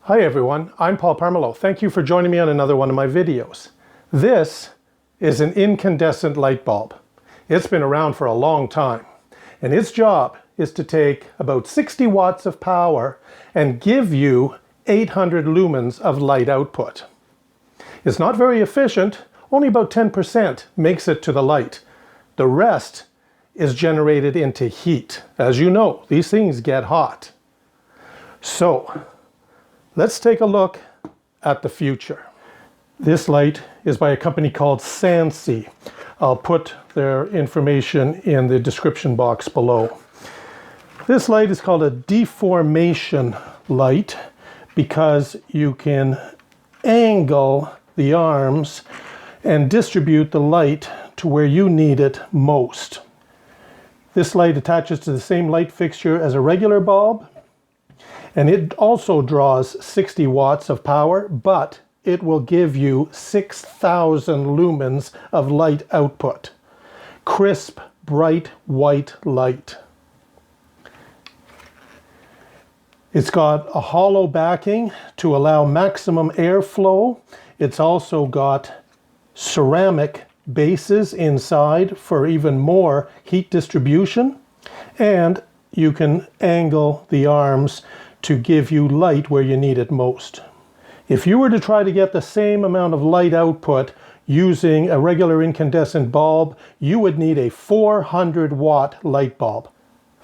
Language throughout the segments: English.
Hi everyone, I'm Pomerleau. Thank you for joining me on another one of my videos. This is an incandescent light bulb. It's been around for a long time, and its job is to take about 60 watts of power and give you 800 lumens of light output. It's not very efficient, only about 10% makes it to the light. The rest is generated into heat. As you know, these things get hot. So, let's take a look at the future. This light is by a company called Sansi. I'll put their information in the description box below. This light is called a deformation light because you can angle the arms and distribute the light to where you need it most. This light attaches to the same light fixture as a regular bulb, and it also draws 60 watts of power, but it will give you 6,000 lumens of light output. Crisp, bright, white light. It's got a hollow backing to allow maximum airflow. It's also got ceramic bases inside for even more heat distribution, and you can angle the arms to give you light where you need it most. If you were to try to get the same amount of light output using a regular incandescent bulb, you would need a 400 watt light bulb.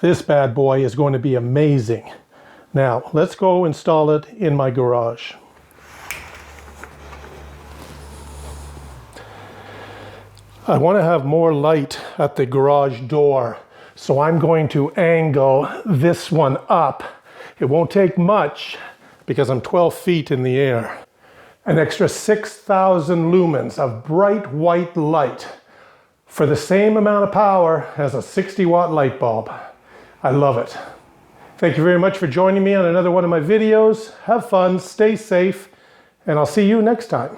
This bad boy is going to be amazing. Now, let's go install it in my garage. I want to have more light at the garage door, so I'm going to angle this one up. It won't take much because I'm 12 feet in the air. An extra 6,000 lumens of bright white light for the same amount of power as a 60 watt light bulb. I love it. Thank you very much for joining me on another one of my videos. Have fun, stay safe, and I'll see you next time.